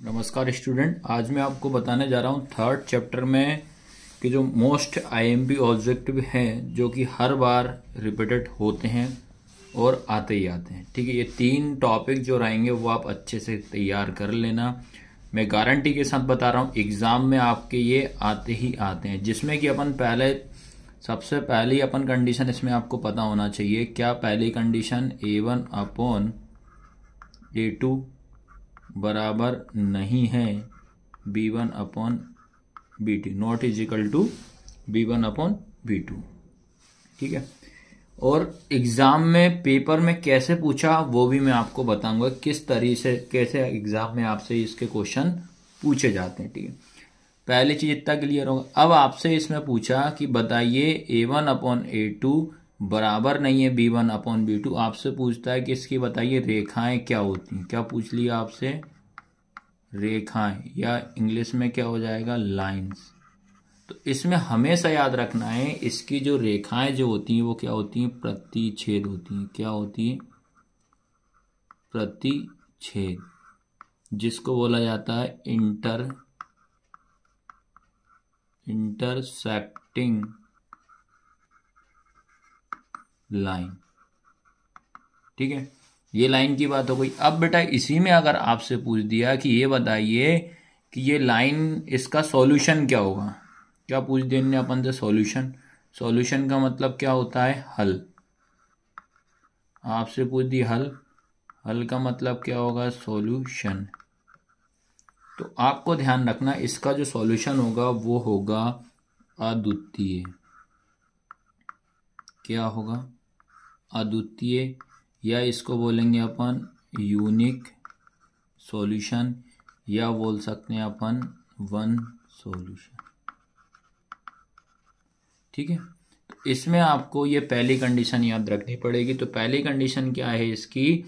नमस्कार स्टूडेंट, आज मैं आपको बताने जा रहा हूँ थर्ड चैप्टर में कि जो मोस्ट आईएमपी ऑब्जेक्टिव हैं जो कि हर बार रिपीटेड होते हैं और आते ही आते हैं। ठीक है, ये 3 टॉपिक जो रहेंगे वो आप अच्छे से तैयार कर लेना। मैं गारंटी के साथ बता रहा हूँ एग्जाम में आपके ये आते ही आते हैं, जिसमें कि अपन सबसे पहली अपन कंडीशन इसमें आपको पता होना चाहिए। क्या पहली कंडीशन A1/A2 बराबर नहीं है B1/B2, not is equal to B1/B2। ठीक है, और एग्जाम में पेपर में कैसे पूछा वो भी मैं आपको बताऊंगा, किस तरीके से कैसे एग्जाम में आपसे इसके क्वेश्चन पूछे जाते हैं। ठीक है, पहली चीज इतना क्लियर होगा। अब आपसे इसमें पूछा कि बताइए A1/A2 बराबर नहीं है B1/B2। आपसे पूछता है कि इसकी बताइए रेखाएं क्या होती हैं। क्या पूछ लिया आपसे? रेखाएं, या इंग्लिश में क्या हो जाएगा, लाइंस। तो इसमें हमेशा याद रखना है इसकी जो रेखाएं जो होती हैं वो क्या होती हैं, प्रतिच्छेद होती हैं। क्या होती है? प्रतिच्छेद, जिसको बोला जाता है इंटरसेक्टिंग लाइन। ठीक है, ये लाइन की बात हो गई। अब बेटा इसी में अगर आपसे पूछ दिया कि ये बताइए कि ये लाइन, इसका सॉल्यूशन क्या होगा। क्या पूछ देंगे अपन से? सॉल्यूशन। सॉल्यूशन का मतलब क्या होता है? हल। आपसे पूछ दी हल, हल का मतलब क्या होगा? सॉल्यूशन। तो आपको ध्यान रखना इसका जो सॉल्यूशन होगा वो होगा अद्वितीय। क्या होगा? अद्वितीय, या इसको बोलेंगे अपन यूनिक सॉल्यूशन, या बोल सकते हैं अपन वन सॉल्यूशन। ठीक है, तो इसमें आपको ये पहली कंडीशन याद रखनी पड़ेगी। तो पहली कंडीशन क्या है इसकी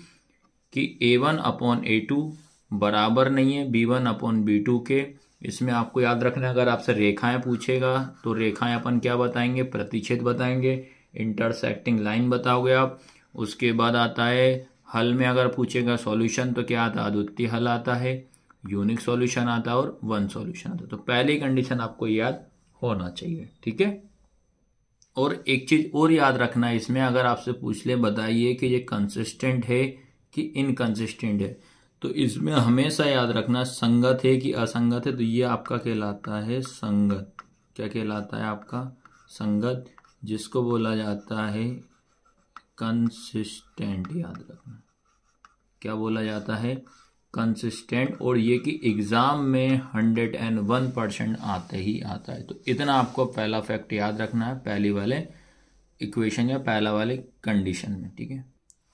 कि A1/A2 बराबर नहीं है B1/B2 के। इसमें आपको याद रखना है अगर आपसे रेखाएं पूछेगा तो रेखाएं अपन क्या बताएंगे? प्रतिच्छेद बताएंगे, इंटरसेक्टिंग लाइन बताओगे आप। उसके बाद आता है हल में अगर पूछेगा सॉल्यूशन तो क्या आता है? अद्वितीय हल आता है, यूनिक सॉल्यूशन आता है और वन सॉल्यूशन आता है। तो पहली कंडीशन आपको याद होना चाहिए। ठीक है, और एक चीज और याद रखना है इसमें, अगर आपसे पूछ ले बताइए कि ये कंसिस्टेंट है कि इनकंसिस्टेंट है, तो इसमें हमेशा याद रखना संगत है कि असंगत है। तो ये आपका कहलाता है संगत। क्या कहलाता है आपका? संगत, जिसको बोला जाता है कंसिस्टेंट। याद रखना क्या बोला जाता है? कंसिस्टेंट। और ये कि एग्जाम में 101% आते ही आता है। तो इतना आपको पहला फैक्ट याद रखना है पहली वाले इक्वेशन या पहला वाले कंडीशन में। ठीक है,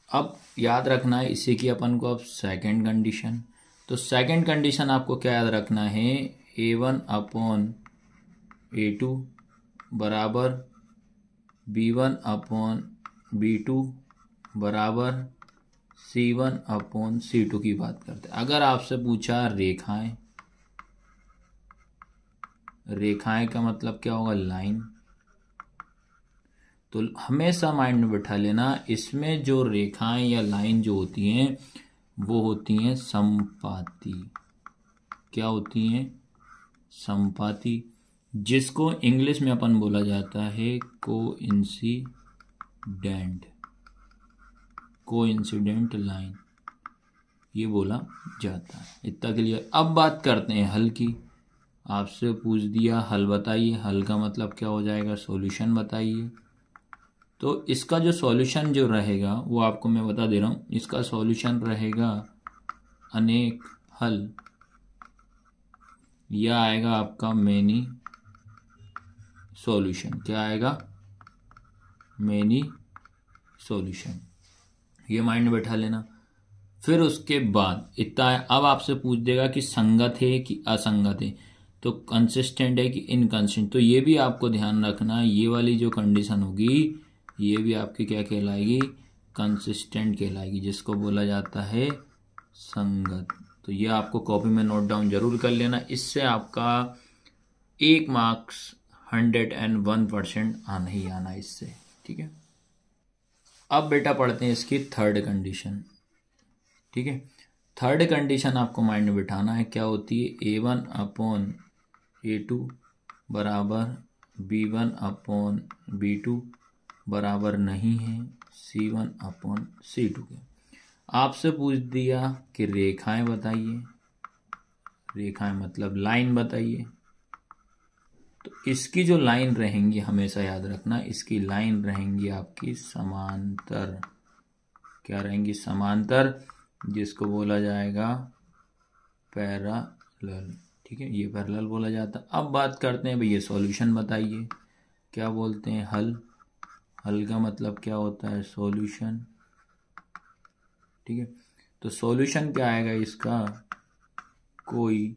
अब याद रखना है इसी की अपन को अब सेकंड कंडीशन। तो सेकंड कंडीशन आपको क्या याद रखना है? A1/A2 बराबर B1/B2 बराबर C1/C2 की बात करते हैं। अगर आपसे पूछा रेखाएं, रेखाएं का मतलब क्या होगा? लाइन। तो हमेशा माइंड में बैठा लेना इसमें जो रेखाएं या लाइन जो होती हैं वो होती हैं संपाती। क्या होती हैं? संपाती, जिसको इंग्लिश में अपन बोला जाता है कोइंसिडेंट लाइन, ये बोला जाता है। इतना क्लियर। अब बात करते हैं हल की। आपसे पूछ दिया हल बताइए, हल का मतलब क्या हो जाएगा? सॉल्यूशन बताइए। तो इसका जो सॉल्यूशन जो रहेगा वो आपको मैं बता दे रहा हूं। इसका सॉल्यूशन रहेगा अनेक हल, या आएगा आपका मेनी सॉल्यूशन। क्या आएगा? Many solution. ये माइंड में बैठा लेना। फिर उसके बाद इतना है, अब आपसे पूछ देगा कि संगत है कि असंगत है, तो कंसिस्टेंट है कि इनकंसिस्टेंट। तो ये भी आपको ध्यान रखना, ये वाली जो कंडीशन होगी ये भी आपकी क्या कहलाएगी? कंसिस्टेंट कहलाएगी, जिसको बोला जाता है संगत। तो ये आपको कॉपी में नोट डाउन जरूर कर लेना। इससे आपका 1 मार्क्स 101% आना ही आना इससे। ठीक है, अब बेटा पढ़ते हैं इसकी थर्ड कंडीशन। ठीक है, थर्ड कंडीशन आपको माइंड में बिठाना है, क्या होती है, A1/A2 बराबर B1/B2 बराबर नहीं है C1/C2 के। आपसे पूछ दिया कि रेखाएं बताइए, रेखाएं मतलब लाइन बताइए। तो इसकी जो लाइन रहेंगी, हमेशा याद रखना, इसकी लाइन रहेंगी आपकी समांतर। क्या रहेंगी, समांतर, जिसको बोला जाएगा पैरेलल। ठीक है, ये पैरेलल बोला जाता है। अब बात करते हैं भैया सॉल्यूशन बताइए, क्या बोलते हैं, हल। हल का मतलब क्या होता है, सॉल्यूशन। ठीक है, तो सॉल्यूशन क्या आएगा इसका, कोई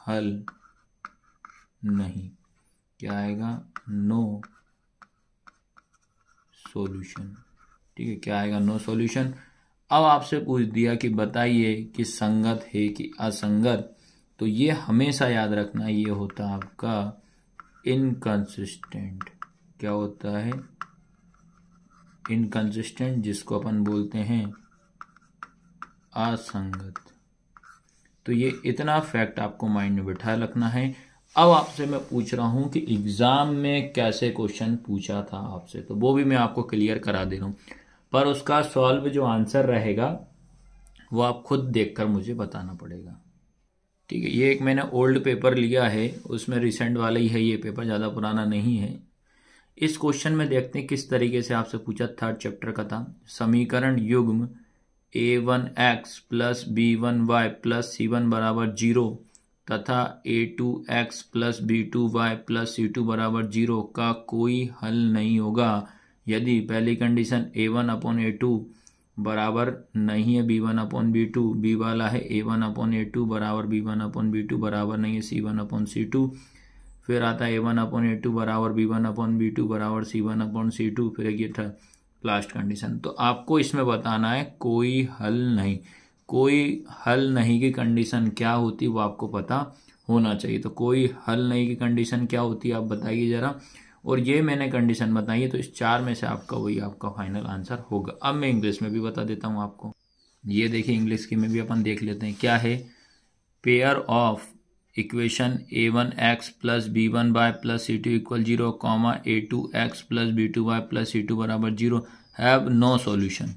हल नहीं। क्या आएगा, नो सॉल्यूशन। ठीक है, क्या आएगा, नो सॉल्यूशन। अब आपसे पूछ दिया कि बताइए कि संगत है कि असंगत, तो ये हमेशा याद रखना, ये होता है आपका इनकंसिस्टेंट। क्या होता है, इनकंसिस्टेंट, जिसको अपन बोलते हैं असंगत। तो ये इतना फैक्ट आपको माइंड में बिठा रखना है। अब आपसे मैं पूछ रहा हूं कि एग्जाम में कैसे क्वेश्चन पूछा था आपसे, तो वो भी मैं आपको क्लियर करा दे रहा हूं, पर उसका सॉल्व जो आंसर रहेगा वो आप खुद देखकर मुझे बताना पड़ेगा। ठीक है, ये एक मैंने ओल्ड पेपर लिया है, उसमें रिसेंट वाला ही है ये पेपर, ज़्यादा पुराना नहीं है। इस क्वेश्चन में देखते हैं किस तरीके से आपसे पूछा। थर्ड चैप्टर का था, समीकरण युग्म A1x plus B1y plus C1 बराबर 0 तथा A2x plus B2y plus C2 बराबर 0 का कोई हल नहीं होगा यदि पहली कंडीशन A1/A2 बराबर नहीं है B1/B2, बी वाला है A1/A2 बराबर B1/B2 बराबर नहीं है C1/C2, फिर आता है A1/A2 बराबर B1/B2 बराबर C1/C2, फिर ये था लास्ट कंडीशन। तो आपको इसमें बताना है कोई हल नहीं। कोई हल नहीं की कंडीशन क्या होती है वो आपको पता होना चाहिए। तो कोई हल नहीं की कंडीशन क्या होती है आप बताइए जरा, और ये मैंने कंडीशन बताई है, तो इस चार में से आपका वही आपका फाइनल आंसर होगा। अब मैं इंग्लिश में भी बता देता हूँ आपको। ये देखिए इंग्लिश की में भी अपन देख लेते हैं, क्या है, pair of equation A1x plus B1y plus C2 equal 0 comma A2x plus B2y plus C2 बराबर 0 हैव नो सॉल्यूशन।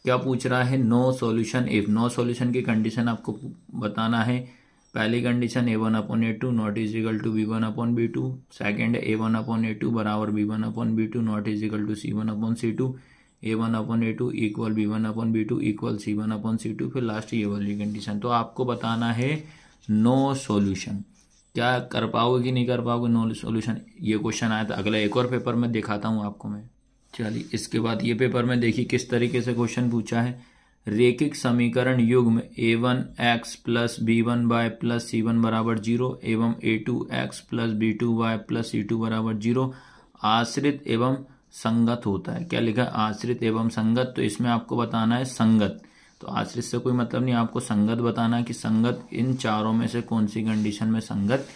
क्या पूछ रहा है, no solution. If no solution की कंडीशन आपको बताना है। पहली condition A1/A2 not is equal to B1/B2, second A1/A2 बराबर B1/B2 not is equal to C1/C2, A1/A2 equal B1/B2 equal C1/C2, फिर लास्ट ये वाली कंडीशन। तो आपको बताना है नो सॉल्यूशन। क्या कर पाओगे कि नहीं कर पाओगे नो सॉल्यूशन, ये क्वेश्चन आया था। अगला एक और पेपर में दिखाता हूँ आपको मैं। चलिए इसके बाद ये पेपर में देखिए किस तरीके से क्वेश्चन पूछा है। रेखिक समीकरण युग्म A1x plus B1y plus C1 बराबर 0 एवं A2x plus B2y plus C2 बराबर 0 आश्रित एवं संगत होता है। क्या लिखा है, आश्रित एवं संगत। तो इसमें आपको बताना है संगत। तो आश्रित से कोई मतलब नहीं, आपको संगत बताना है कि संगत इन चारों में से कौन सी कंडीशन में संगत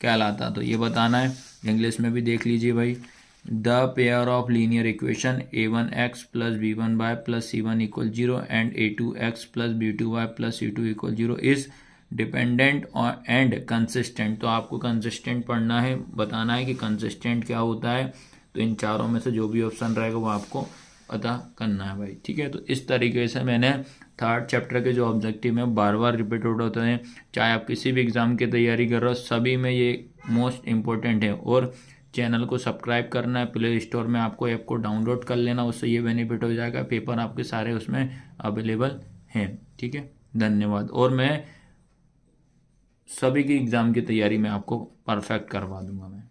कहलाता। तो ये बताना है। इंग्लिश में भी देख लीजिए भाई, the pair of linear equation A1x plus B1y plus C1 equal 0 and A2x plus B2y plus C2 equal 0 is dependent and consistent. तो आपको कंसिस्टेंट पढ़ना है, बताना है कि कंसिस्टेंट क्या होता है। तो इन चारों में से जो भी ऑप्शन रहेगा वो आपको पता करना है भाई। ठीक है, तो इस तरीके से मैंने थर्ड चैप्टर के जो ऑब्जेक्टिव हैं बार बार रिपीटेड होते हैं, चाहे आप किसी भी एग्जाम की तैयारी कर रहे हो, सभी में ये मोस्ट इंपॉर्टेंट है। और चैनल को सब्सक्राइब करना है, प्ले स्टोर में आपको ऐप को डाउनलोड कर लेना, उससे ये बेनिफिट हो जाएगा, पेपर आपके सारे उसमें अवेलेबल हैं। ठीक है, धन्यवाद। और मैं सभी की एग्ज़ाम की तैयारी में आपको परफेक्ट करवा दूंगा मैं।